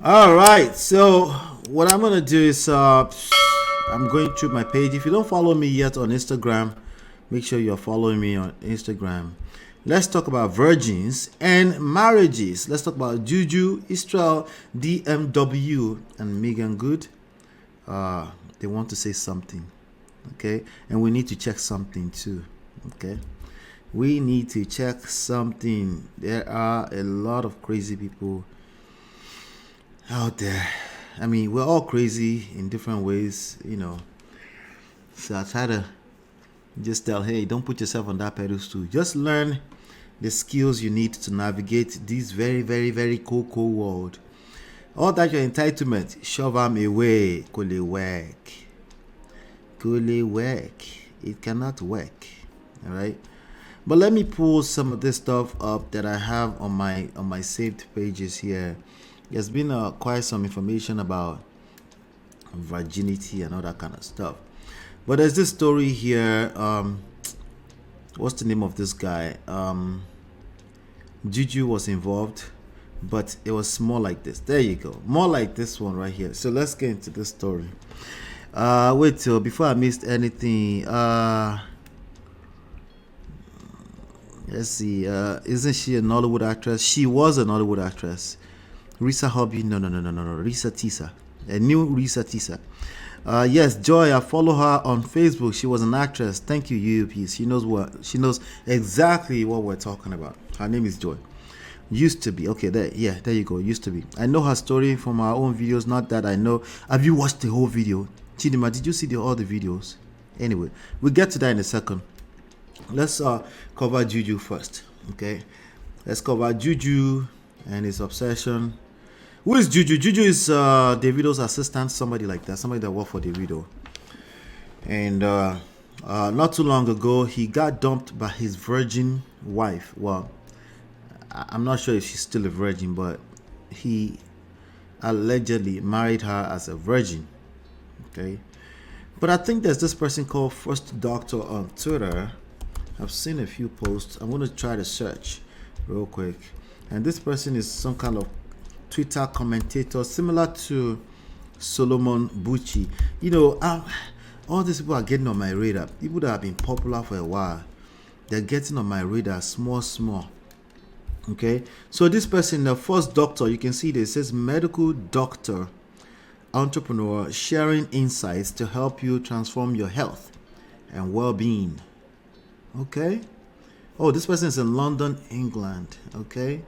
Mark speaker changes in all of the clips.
Speaker 1: All right. So what I'm gonna do is I'm going through my page. If you don't follow me yet on Instagram, make sure you're following me on Instagram. Let's talk about virgins and marriages. Let's talk about Juju, Israel, DMW, and Megan Good. They want to say something, okay? And we need to check something too, okay? We need to check something. There are a lot of crazy people out there. I mean, we're all crazy in different ways, So I try to just tell, hey, don't put yourself on that pedestal. Just learn the skills you need to navigate this very, very, very cool world. All that your entitlement, shove them away. Could work? Could work? It cannot work. All right. But let me pull some of this stuff up that I have on my saved pages here. There's been quite some information about virginity and all that kind of stuff. But there's this story here. What's the name of this guy? Juju was involved, but it was more like this. There you go. More like this one right here. So let's get into this story. Wait till before I missed anything. Let's see. Isn't she a Nollywood actress? She was a Nollywood actress. Risa Hobby. No. Risa Tisa. A new Risa Tisa. Yes, Joy. I follow her on Facebook. She was an actress. Thank you, UUP. She knows exactly what we're talking about. Her name is Joy. Used to be. Okay, there you go. Used to be. I know her story from our own videos. Not that I know. Have you watched the whole video? Chidima, did you see all the videos? Anyway, we'll get to that in a second. Let's cover Juju first. Okay, let's cover Juju and his obsession. Who is Juju? Juju is Davido's assistant, somebody like that, somebody that worked for Davido. And not too long ago, he got dumped by his virgin wife. Well, I'm not sure if she's still a virgin, but he allegedly married her as a virgin. Okay, but I think there's this person called First Doctor on Twitter. I've seen a few posts. I'm going to try to search real quick. And this person is some kind of Twitter commentator similar to Solomon Bucci. All these people are getting on my radar. People that have been popular for a while, they're getting on my radar small. Okay, so this person, the First Doctor, you can see this, says medical doctor, entrepreneur, sharing insights to help you transform your health and well-being. Okay. Oh, this person is in London, England. Okay.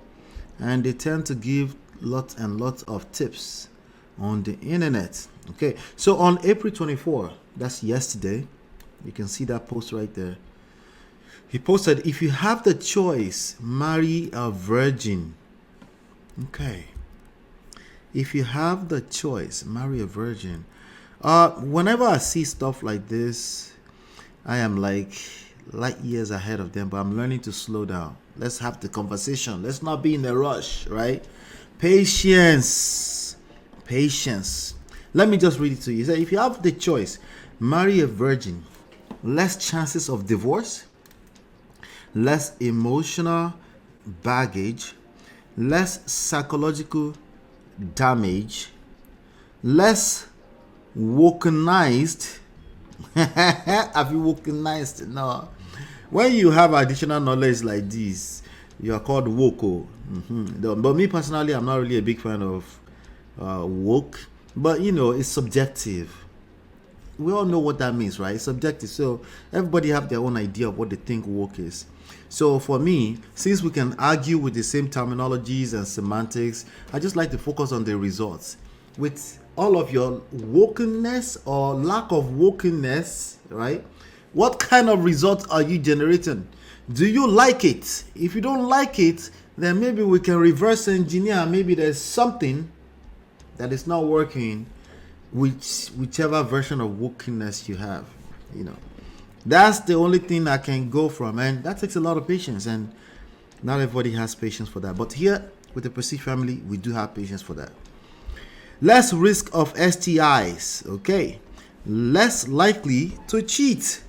Speaker 1: And they tend to give lots and lots of tips on the internet. Okay. So on April 24, that's yesterday, you can see that post right there. He posted, if you have the choice, marry a virgin. Okay. If you have the choice, marry a virgin. Whenever I see stuff like this, I am like light years ahead of them, but I'm learning to slow down. Let's have the conversation. Let's not be in a rush, right? Patience. Let me just read it to you. He said, if you have the choice, marry a virgin. Less chances of divorce, less emotional baggage, less psychological damage, less wokenized. Have you wokenized? No. When you have additional knowledge like this, you are called woko. But me personally, I'm not really a big fan of woke. But it's subjective. We all know what that means, right? It's subjective. So everybody have their own idea of what they think woke is. So for me, since we can argue with the same terminologies and semantics, I just like to focus on the results. With all of your wokenness or lack of wokenness, right? What kind of results are you generating? Do you like it? If you don't like it, then maybe we can reverse engineer. Maybe there's something that is not working, whichever version of wokenness you have. That's the only thing I can go from, and that takes a lot of patience, and not everybody has patience for that. But here with the Prestige family, we do have patience for that. Less risk of STIs, okay? Less likely to cheat.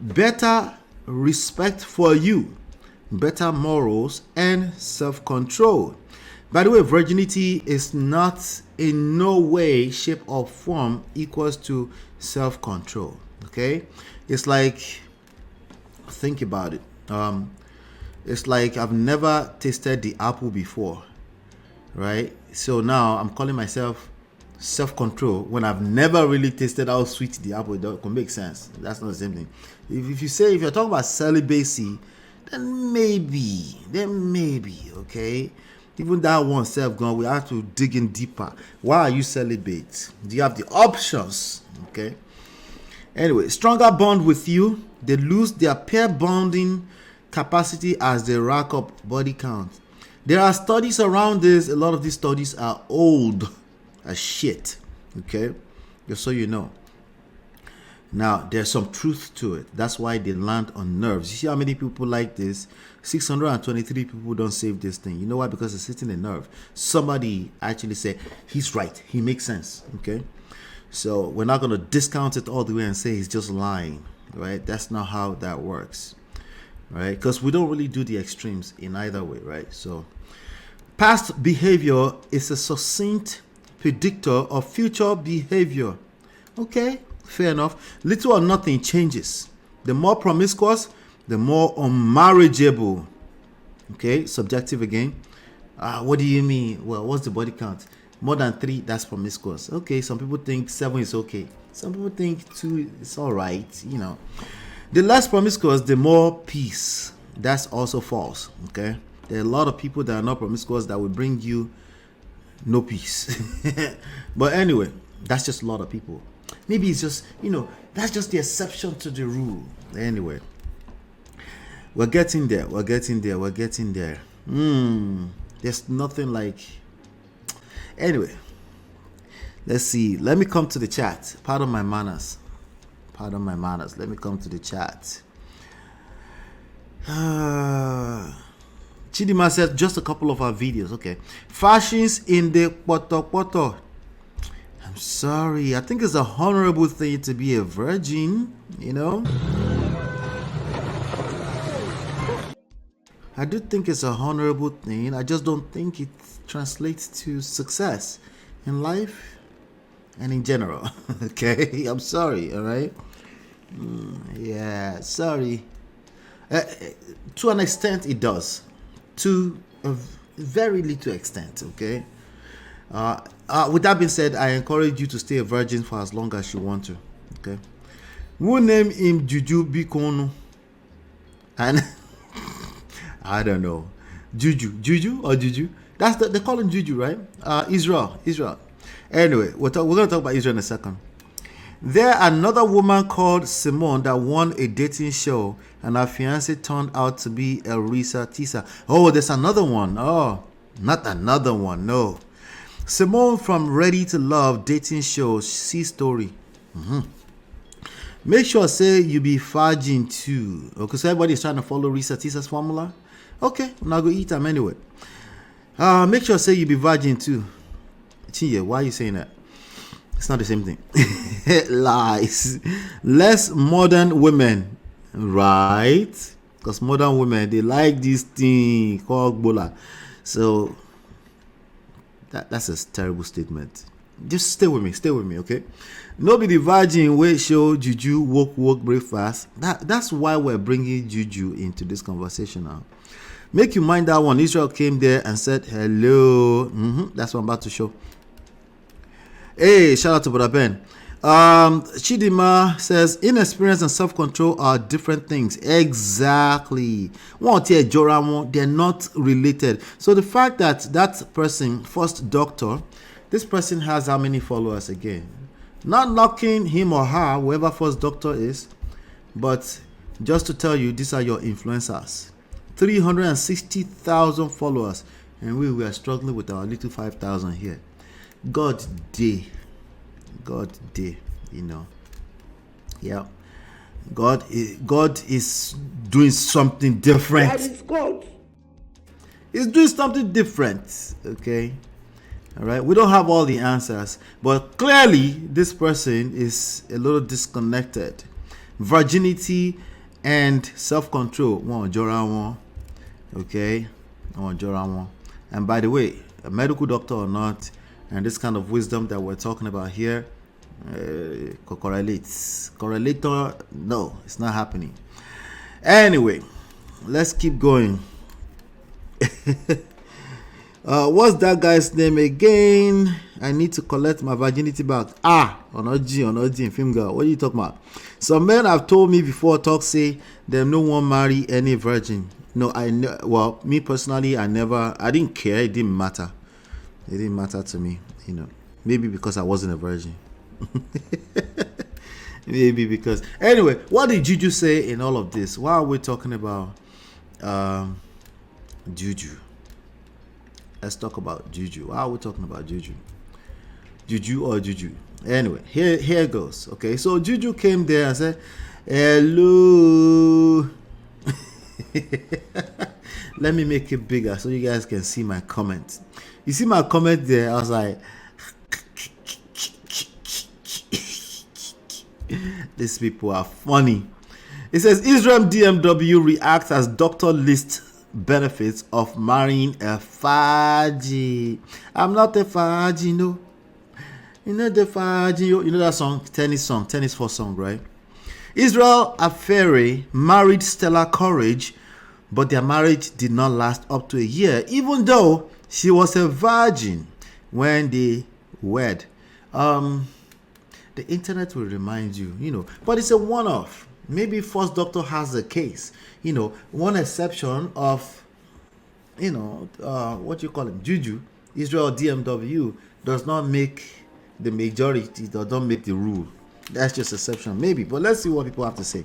Speaker 1: Better respect for you. Better morals and self-control. By the way, virginity is not in no way, shape, or form equals to self-control. Okay, it's like, think about it. It's like I've never tasted the apple before, right? So now I'm calling myself self-control when I've never really tasted how sweet the apple. It can make sense. That's not the same thing. If you're talking about celibacy, then maybe, okay. Even that one self gone, we have to dig in deeper. Why are you celibate? Do you have the options? Okay. Anyway, stronger bond with you. They lose their pair bonding capacity as they rack up body count. There are studies around this. A lot of these studies are old as shit. Okay, just so you know. Now, there's some truth to it. That's why they land on nerves. You see how many people like this? 623 people don't save this thing. You know why? Because it's hitting a nerve. Somebody actually said, he's right. He makes sense. Okay? So we're not going to discount it all the way and say he's just lying. Right? That's not how that works. Right? Because we don't really do the extremes in either way. Right? So past behavior is a succinct predictor of future behavior. Okay? Fair enough. Little or nothing changes. The more promiscuous, the more unmarriageable. Okay, subjective again. What do you mean? Well, what's the body count? More than 3, that's promiscuous. Okay, some people think 7 is okay. Some people think 2 is all right. You know, the less promiscuous, the more peace. That's also false. Okay, there are a lot of people that are not promiscuous that will bring you no peace. But anyway, that's just a lot of people. Maybe it's just, that's just the exception to the rule. Anyway, we're getting there. There's nothing like... Anyway, let's see. Let me come to the chat. Pardon my manners. Let me come to the chat. Chidima said just a couple of our videos. Okay. Fashions in the poto. I'm sorry. I think it's a honorable thing to be a virgin, I do think it's a honorable thing. I just don't think it translates to success in life and in general. Okay? I'm sorry, all right? Yeah, sorry. To an extent, it does. To a very little extent, okay? With that being said, I encourage you to stay a virgin for as long as you want to. Okay. We'll name him Juju Bikono. And I don't know. Juju or Juju? They call him Juju, right? Israel. Anyway, we're going to talk about Israel in a second. There another woman called Simone that won a dating show, and her fiance turned out to be Elisa Tisa. Oh, there's another one. Oh, not another one. No. Simone from Ready to Love dating show. See story. Make sure say you be virgin too. Okay, so everybody's trying to follow Risa Tisa's formula. Okay, I'm not gonna eat them anyway. Make sure say you be virgin too. Chinye, why are you saying that? It's not the same thing. Lies. Less modern women, right? Because modern women, they like this thing called bola. So that's a terrible statement. Just stay with me, okay? Nobody virgin wey show Juju woke breakfast. That's why we're bringing Juju into this conversation now. Make you mind that one. Israel came there and said hello. That's what I'm about to show. Hey, shout out to Brother Ben. Chidima says inexperience and self-control are different things. Exactly. They're not related. So the fact that person, first doctor, this person has how many followers again? Not knocking him or her, whoever first doctor is, but just to tell you, these are your influencers. 360,000 followers, and we are struggling with our little 5,000 here. God day, Yeah. God is doing something different. That is God. He's doing something different. Okay. All right. We don't have all the answers, but clearly this person is a little disconnected. Virginity and self-control. Okay. And by the way, a medical doctor or not, and this kind of wisdom that we're talking about here correlates. Correlator, no, it's not happening. Anyway, let's keep going. What's that guy's name again? I need to collect my virginity back. Onoji, film girl. What are you talking about? Some men have told me before, say them no one marry any virgin. No, well, me personally, I didn't care. It didn't matter. It didn't matter to me, Maybe because I wasn't a virgin. Maybe because. Anyway, what did Juju say in all of this? Why are we talking about Juju? Let's talk about Juju. Why are we talking about Juju? Juju or Juju? Anyway, here goes. Okay, so Juju came there and said, hello. Let me make it bigger so you guys can see my comment. You see my comment there? I was like, these people are funny. It says Israel DMW reacts as doctor lists benefits of marrying a Faji. I'm not a Faji, no. You know the Faji, you know that tennis for song, right? Israel Aferi married Stella Courage, but their marriage did not last up to a year, even though she was a virgin when they wed. The internet will remind you, but it's a one-off. Maybe First Doctor has a case, one exception of, what you call him, Juju, Israel DMW does not make the majority, does not make the rule. That's just exception, maybe. But let's see what people have to say.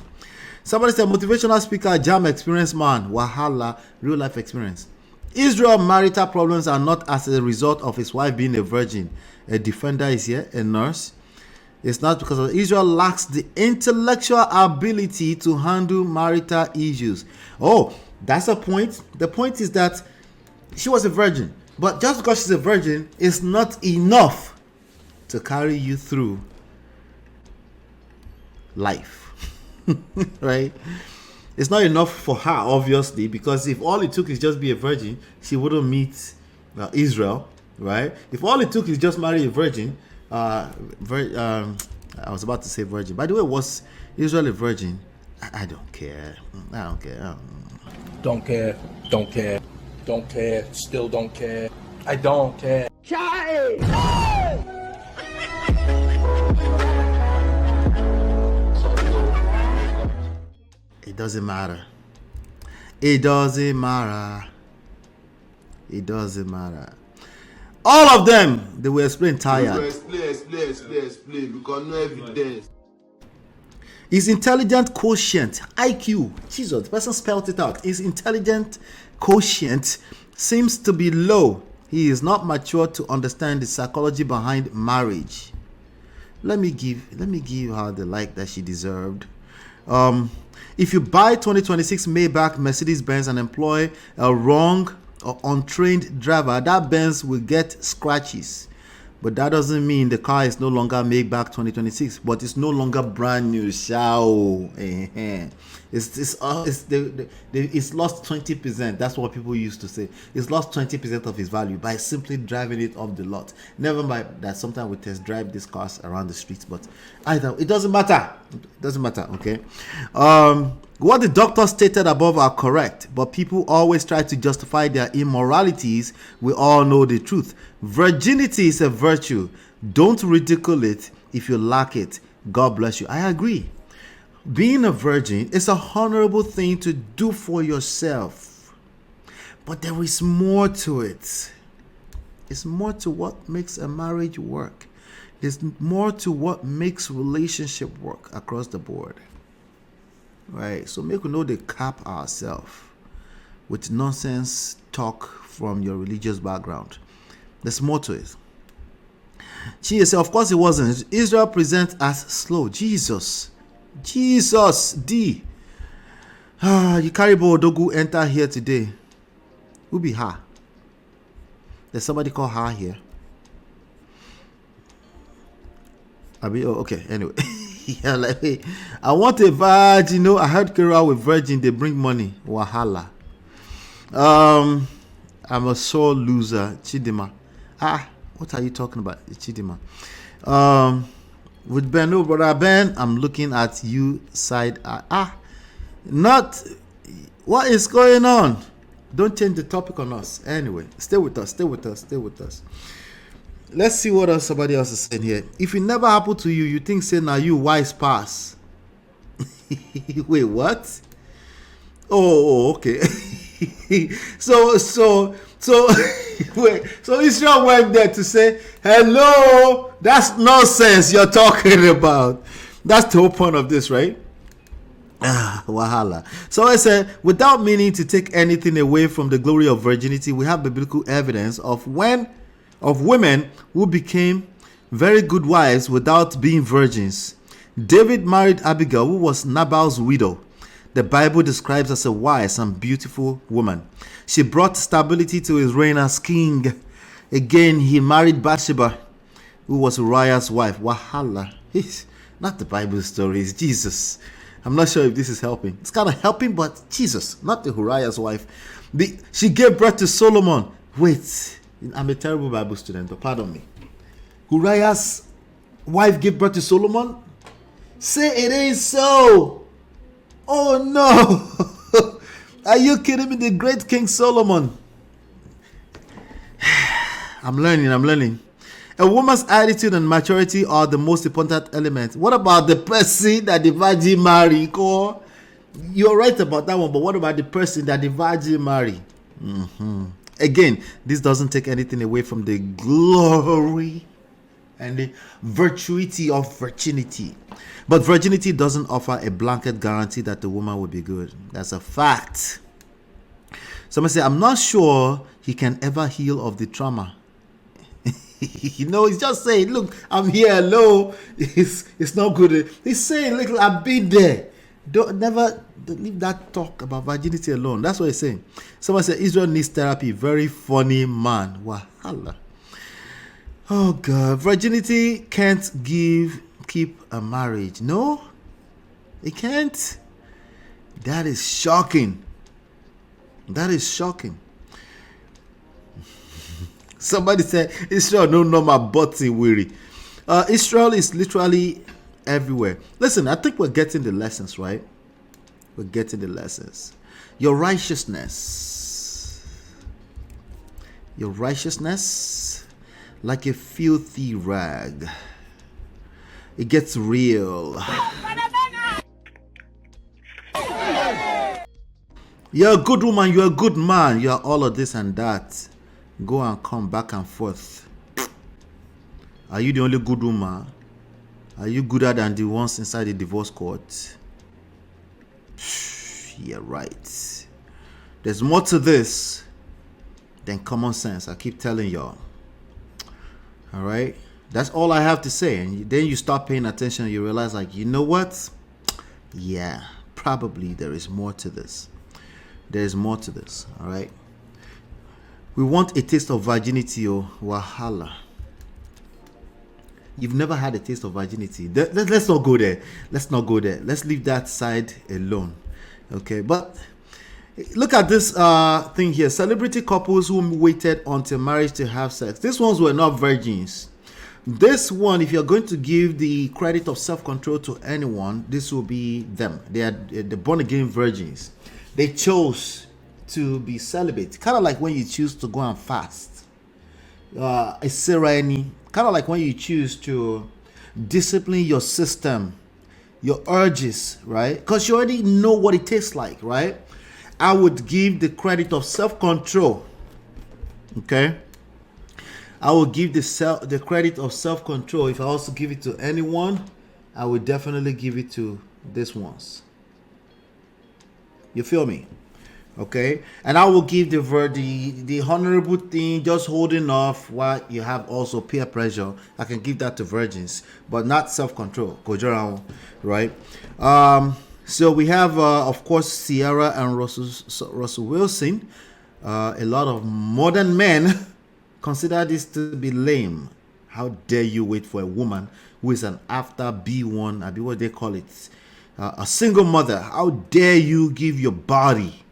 Speaker 1: Somebody said, motivational speaker, jam experience man, wahala, real life experience. Israel marital problems are not as a result of his wife being a virgin. A defender is here, a nurse. It's not because of Israel lacks the intellectual ability to handle marital issues. Oh, that's a point. The point is that she was a virgin. But just because she's a virgin is not enough to carry you through life. Right? It's not enough for her, obviously, because if all it took is just be a virgin, she wouldn't meet Israel, right? If all it took is just marry a virgin, I was about to say virgin. By the way, was Israel a virgin? I don't care. I don't care.
Speaker 2: Don't care. Don't care. Don't care. Still don't care. I don't care.
Speaker 1: It doesn't matter. It doesn't matter. It doesn't matter. All of them, they will explain tired.
Speaker 3: Explain, because no evidence.
Speaker 1: His intelligent quotient, IQ, Jesus, the person spelled it out. His intelligent quotient seems to be low. He is not mature to understand the psychology behind marriage. Let me give her the like that she deserved. If you buy 2026 Maybach Mercedes-Benz and employ a wrong or untrained driver, that Benz will get scratches. But that doesn't mean the car is no longer Maybach 2026, but it's no longer brand new. It's lost 20%. That's what people used to say. It's lost 20% of its value by simply driving it off the lot. Never mind that sometimes we test drive these cars around the streets, but either it doesn't matter. It doesn't matter. Okay. What the doctor stated above are correct, but people always try to justify their immoralities. We all know the truth. Virginity is a virtue. Don't ridicule it if you lack it. God bless you. I agree. Being a virgin is a honorable thing to do for yourself. But there is more to it. It's more to what makes a marriage work. There's more to what makes relationship work across the board. Right? So make we know they cap ourselves with nonsense talk from your religious background. There's more to it. She said, of course it wasn't. Israel presents as slow. Jesus D. You carry Bodogu enter here today. Who be her? There's somebody called her here. Okay, anyway. Yeah, like, hey, I want a virgin. I heard Kira with virgin, they bring money. Wahala. I'm a sore loser, Chidima. What are you talking about, Chidima? With Ben, no, brother Ben, I'm looking at you side. Not. What is going on? Don't change the topic on us. Anyway, stay with us. Stay with us. Stay with us. Let's see what else somebody else is saying here. If it never happened to you, you think say now you wise pass. Wait, what? Oh, okay. so wait. So Israel went there to say, hello, that's nonsense you're talking about. That's the whole point of this, right? Wahala. So I said, without meaning to take anything away from the glory of virginity, we have biblical evidence of women who became very good wives without being virgins. David married Abigail, who was Nabal's widow. The Bible describes as a wise and beautiful woman. She brought stability to his reign as king. Again, he married Bathsheba, who was Uriah's wife. Wahala. Not the Bible story, it's Jesus. I'm not sure if this is helping. It's kind of helping, but Jesus, not the Uriah's wife. She gave birth to Solomon. Wait, I'm a terrible Bible student, but pardon me. Uriah's wife gave birth to Solomon? Say it ain't so. Oh no. Are you kidding me? The great King Solomon. I'm learning. A woman's attitude and maturity are the most important elements. What about the person that the virgin marry? You're right about that one, but what about the person that the virgin marry? Again, this doesn't take anything away from the glory and the virtuity of virginity. But virginity doesn't offer a blanket guarantee that the woman will be good. That's a fact. Someone say, I'm not sure he can ever heal of the trauma. He's just saying, look, I'm here, hello. It's not good. He's saying, look, I've been there. Don't leave that talk about virginity alone. That's what he's saying. Someone said Israel needs therapy. Very funny man. Wahala. Oh God, virginity can't keep a marriage. No, it can't. That is shocking. That is shocking. Somebody said Israel no normal butty weary. Israel is literally everywhere. Listen, I think we're getting the lessons, right? We're getting the lessons. Your righteousness, like a filthy rag. It gets real. You're a good woman, you're a good man, you're all of this and that. Go and come back and forth. Are you the only good woman? Are you gooder than the ones inside the divorce court? Yeah, right. There's more to this than common sense. I keep telling y'all. All right? That's all I have to say. And then you start paying attention and you realize, like, you know what? Yeah, probably there is more to this. There is more to this. All right? We want a taste of virginity, or wahala. You've never had a taste of virginity. Let's not go there. Let's not go there. Let's leave that side alone. Okay, but look at this thing here. Celebrity couples who waited until marriage to have sex. These ones were not virgins. This one, if you're going to give the credit of self-control to anyone, this will be them. They are the born-again virgins. They chose to be celibate, kind of like when you choose to go and fast. A sereni, kind of like when you choose to discipline your system, your urges, right? Because you already know what it tastes like, right? I would give the credit of self-control. Okay, I will give the credit of self-control. If I also give it to anyone, I would definitely give it to these ones. You feel me? Okay, and I will give the honorable thing, just holding off while you have also peer pressure. I can give that to virgins, but not self-control. Right? So we have, of course, Sierra and Russell Wilson. A lot of modern men consider this to be lame. How dare you wait for a woman who is an after B1, I mean, what they call it, a single mother? How dare you give your body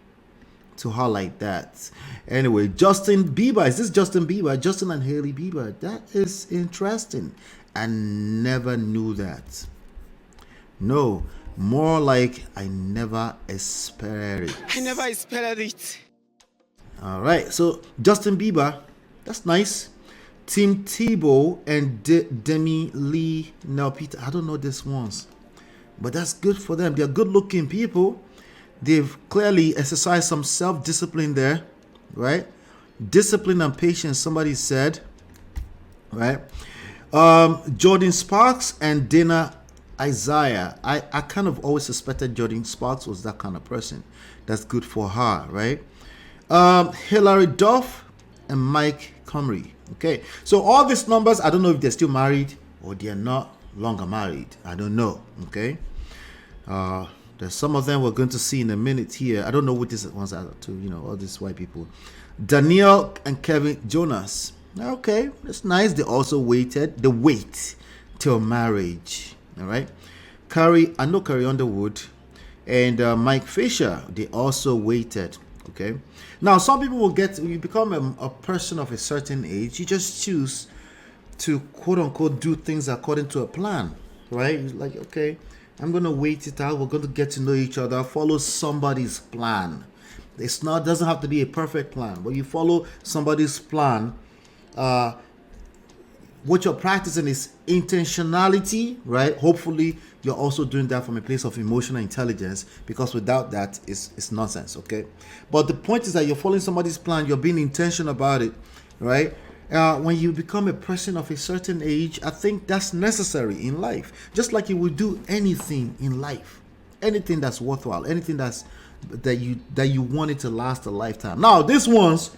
Speaker 1: to her like that. Anyway, Justin Bieber. Is this Justin Bieber? Justin and Hailey Bieber. That is interesting. I never knew that. No, more like I never expected it.
Speaker 4: I never expected it.
Speaker 1: All right, so Justin Bieber, that's nice. Tim Tebow and Demi Lee Now Peter. I don't know these ones, but that's good for them. They're good-looking people. They've clearly exercised some self-discipline there, right? Discipline and patience, somebody said, right? Jordan Sparks and Dana Isaiah. I kind of always suspected Jordan Sparks was that kind of person. That's good for her, right? Hilary Duff and Mike Comrie. Okay, so all these numbers, I don't know if they're still married or they're not longer married. I don't know. Okay, there's some of them we're going to see in a minute here. I don't know what these ones are to, all these white people. Danielle and Kevin Jonas. Okay, that's nice. They also waited. They wait till marriage. All right. Carrie Underwood and Mike Fisher. They also waited. Okay. Now, some people will you become a person of a certain age. You just choose to quote unquote do things according to a plan, right? It's like, okay, I'm going to wait it out. We're going to get to know each other. Follow somebody's plan. Doesn't have to be a perfect plan, but you follow somebody's plan. What you're practicing is intentionality, right? Hopefully, you're also doing that from a place of emotional intelligence, because without that, it's nonsense, okay? But the point is that you're following somebody's plan, you're being intentional about it, right? When you become a person of a certain age, I think that's necessary in life. Just like you would do anything in life, anything that's worthwhile, anything that you want it to last a lifetime. Now, this one's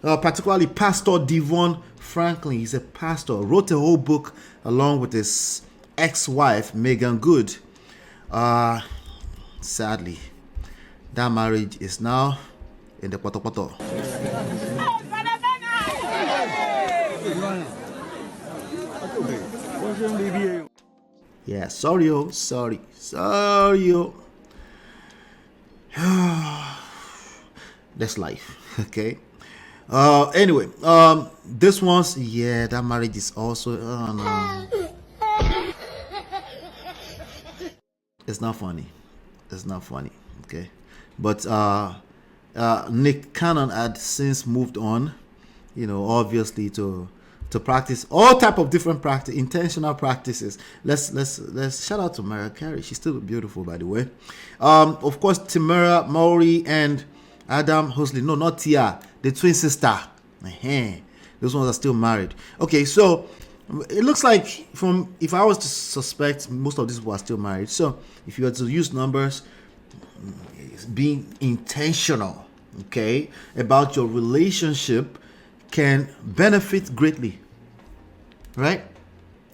Speaker 1: particularly Pastor Devon Franklin. He's a pastor, wrote a whole book along with his ex-wife Megan Good. Sadly, that marriage is now in the poto. Yeah, sorry. That's life. Okay. Anyway, this one's, that marriage is also, no. It's not funny. Okay. But Nick Cannon had since moved on, obviously to practice all type of different intentional practices. Let's shout out to Mariah Carey. She's still beautiful, by the way. Of course, Tamara Mowry and Adam Huxley. No, not Tia, the twin sister. Those ones are still married. Okay, so it looks like if I was to suspect, most of these people are still married. So if you were to use numbers, it's being intentional, okay, about your relationship can benefit greatly, right?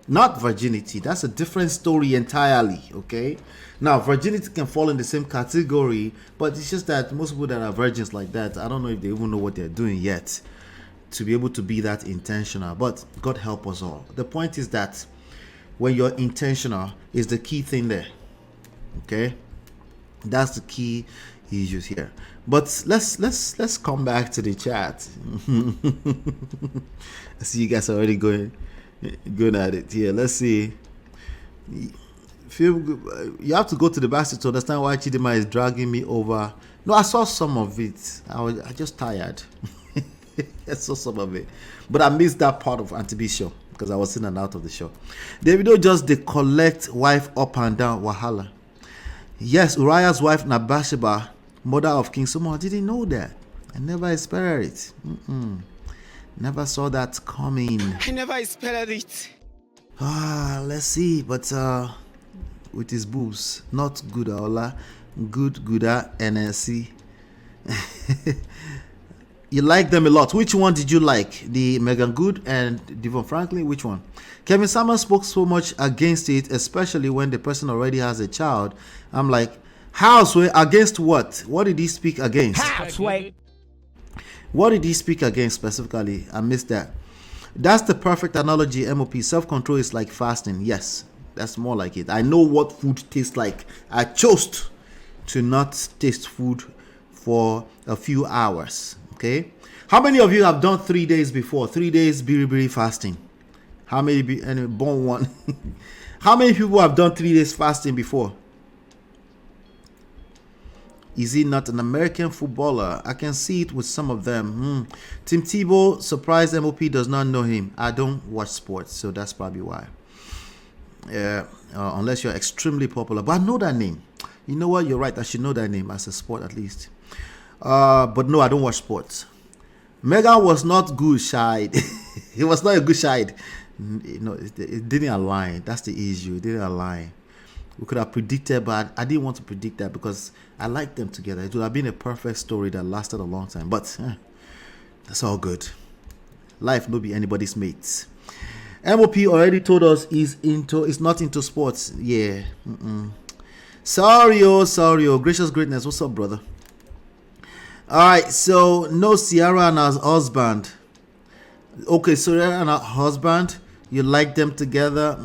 Speaker 1: Not virginity. That's a different story entirely, okay? Now, virginity can fall in the same category, but it's just that most people that are virgins like that, I don't know if they even know what they're doing yet to be able to be that intentional, but God help us all. The point is that when you're intentional is the key thing there, okay? That's the key issues here. But let's come back to the chat. I see you guys are already going at it here. Let's see. You have to go to the basket to understand why Chidima is dragging me over. No, I saw some of it. I just tired. I saw some of it, but I missed that part of Auntie B's show because I was in and out of the show. Davido just they collect wife up and down wahala. Yes, Uriah's wife Nabasheba, mother of King Solomon. I didn't know that. I never expected it. Never saw that coming.
Speaker 4: I never expected it.
Speaker 1: Let's see, but with his boobs, not good Ola, gooder NSC. You like them a lot. Which one did you like? The Megan Good and Devon Franklin? Which one? Kevin Samuel spoke so much against it, especially when the person already has a child. I'm like, Houseway against what? What did he speak against?
Speaker 4: Houseway.
Speaker 1: What did he speak against specifically? I missed that. That's the perfect analogy, MOP. Self-control is like fasting. Yes, that's more like it. I know what food tastes like. I chose to not taste food for a few hours. Okay, how many of you have done 3 days before? 3 days biri fasting. How many? And born one. How many people have done 3 days fasting before? Is he not an American footballer? I can see it with some of them. Tim Tebow, surprised MOP does not know him. I don't watch sports, so that's probably why. Unless you're extremely popular. But I know that name. You know what? You're right. I should know that name as a sport at least. But no, I don't watch sports. Megan was not good side. He was not a good side. It didn't align. That's the issue. It didn't align. We could have predicted, but I didn't want to predict that because I like them together. It would have been a perfect story that lasted a long time. But that's all good. Life no be anybody's mates. MOP already told us he's not into sports. Yeah. Sorry. Gracious greatness. What's up, brother? All right. So no Sierra and her husband. Okay, Sierra and her husband. You like them together?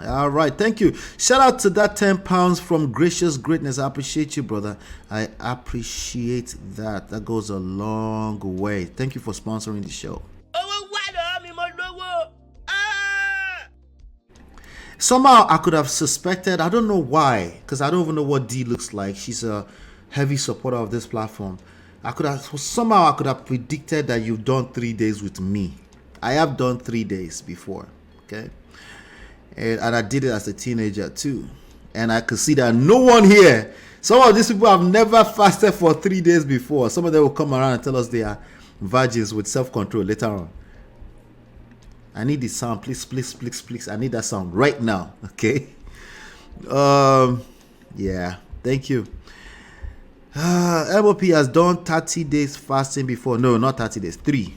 Speaker 1: All right, thank you. Shout out to that £10 from Gracious Greatness. I appreciate you, brother. I appreciate that. That goes a long way. Thank you for sponsoring the show. Somehow I could have suspected, I don't know why, because I don't even know what D looks like. She's a heavy supporter of this platform. I could have predicted that you've done 3 days with me. I have done 3 days before, okay? And I did it as a teenager too. And I could see that no one here, some of these people have never fasted for 3 days before. Some of them will come around and tell us they are virgins with self-control later on. I need the sound, please. I need that sound right now, okay? Yeah, thank you. MOP has done 30 days fasting before. No, not 30 days, three.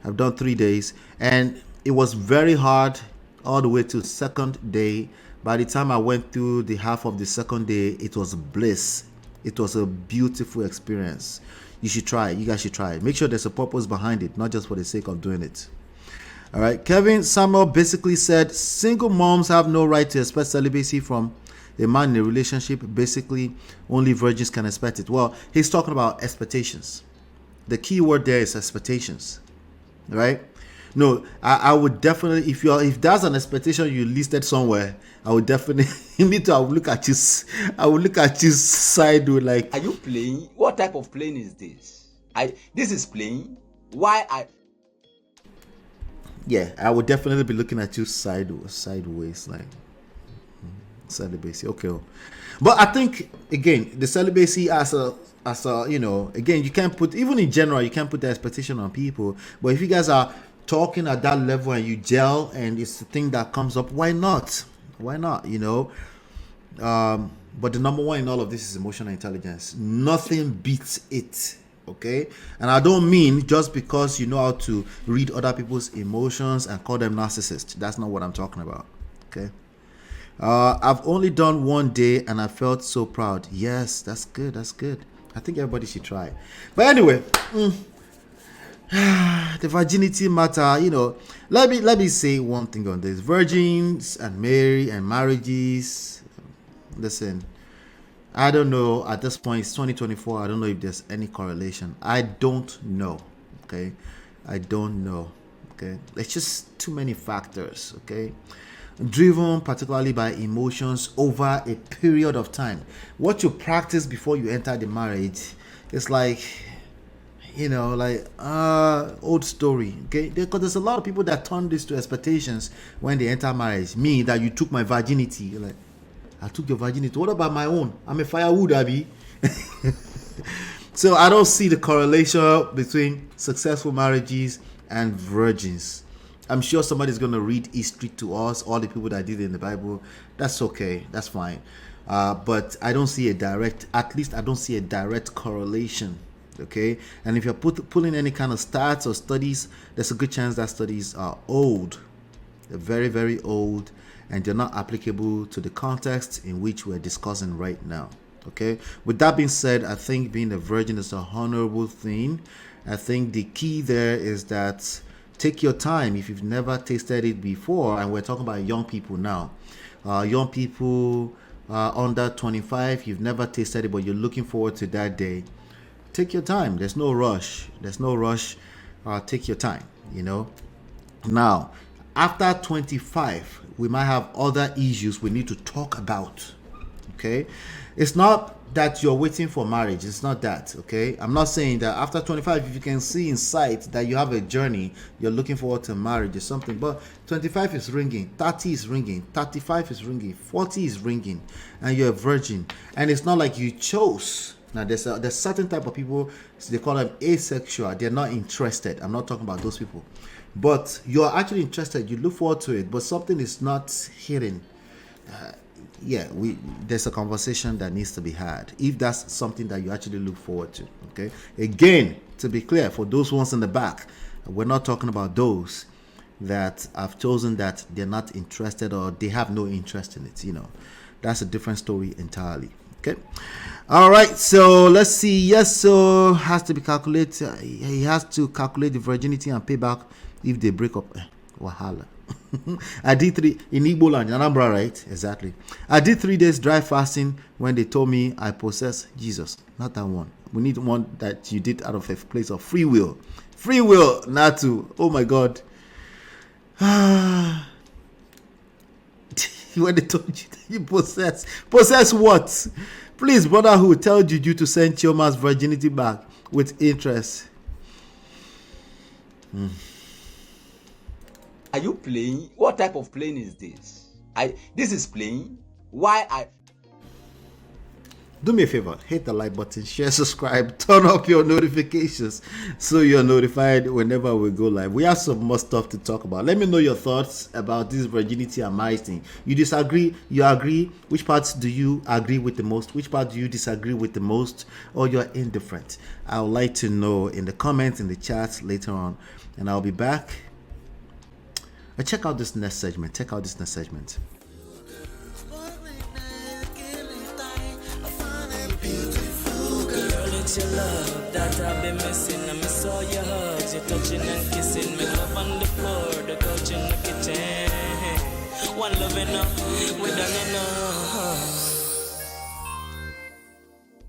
Speaker 1: I've done 3 days, and it was very hard all the way to second day. By the time I went through the half of the second day, it was bliss. It was a beautiful experience. You should try it. You guys should try it. Make sure there's a purpose behind it, not just for the sake of doing it. All right. Kevin Samuel basically said single moms have no right to expect celibacy from a man in a relationship. Basically, only virgins can expect it. Well, he's talking about expectations. The key word there is expectations. Right? No, I would definitely, if there's an expectation you listed somewhere, I would definitely I would look at you sideways like,
Speaker 5: are you playing? What type of playing is this? This is playing.
Speaker 1: Yeah, I would definitely be looking at you sideways like celibacy. Okay. But I think again, the celibacy as a again, you can't put, even in general, you can't put the expectation on people. But if you guys are talking at that level and you gel and it's the thing that comes up, why not? But the number one in all of this is emotional intelligence. Nothing beats it. Okay, and I don't mean just because you know how to read other people's emotions and call them narcissists. That's not what I'm talking about. Okay. I've only done 1 day and I felt so proud. Yes, that's good. I think everybody should try. But anyway, the virginity matter, let me say one thing on this. Virgins and Mary and marriages. Listen, I don't know at this point, it's 2024. I don't know if there's any correlation. I don't know. Okay. I don't know. Okay. It's just too many factors. Okay. Driven particularly by emotions over a period of time. What you practice before you enter the marriage, it's like, old story. Okay, because there's a lot of people that turn this to expectations when they enter marriage. Me, that you took my virginity. You're like, I took your virginity. What about my own? I'm a firewood, Abby. So I don't see the correlation between successful marriages and virgins. I'm sure somebody's going to read history to us, all the people that did it in the Bible. That's okay. That's fine. But I don't see a direct correlation. Okay. And if you're pulling any kind of stats or studies, there's a good chance that studies are old. They're very, very old, and they're not applicable to the context in which we're discussing right now. Okay. With that being said, I think being a virgin is a honorable thing. I think the key there is that take your time. If you've never tasted it before, and we're talking about young people now, young people under 25, you've never tasted it, but you're looking forward to that day, take your time. There's no rush. Take your time, Now, after 25, we might have other issues we need to talk about. Okay? It's not that you're waiting for marriage. It's not that. Okay? I'm not saying that after 25, if you can see in sight that you have a journey, you're looking forward to marriage or something. But 25 is ringing, 30 is ringing, 35 is ringing, 40 is ringing, and you're a virgin. And it's not like you chose. Now, there's certain type of people, they call them asexual. They're not interested. I'm not talking about those people. But you're actually interested. You look forward to it, but something is not hitting. There's a conversation that needs to be had if that's something that you actually look forward to. Okay, again, to be clear, for those ones in the back, we're not talking about those that have chosen that they're not interested or they have no interest in it. That's a different story entirely. Okay, all right, so let's see. Yes, so has to be calculated. He has to calculate the virginity and pay back if they break up. Wahala. I did 3 in Igbo land, Anambra, right? Exactly. I did 3 days dry fasting when they told me I possess Jesus. Not that one. We need one that you did out of a place of free will. Free will, not to. Oh my God. When they told you that you possess what? Please, brother, who tell Juju to send Chioma's virginity back with interest.
Speaker 5: Are you playing? What type of playing is this? This is playing. Why
Speaker 1: Do me a favor, hit the like button, share, subscribe, turn up your notifications so you're notified whenever we go live. We have some more stuff to talk about. Let me know your thoughts about this virginity and marriage thing. You disagree, you agree? Which parts do you agree with the most? Which part do you disagree with the most? Or you're indifferent? I would like to know in the comments, in the chats later on. And I'll be back. Check out this next segment.
Speaker 6: It's your love that I've been missing. I miss all your hugs, your touching and kissing. Me love on the floor, the couch in the kitchen. One love enough, we done enough.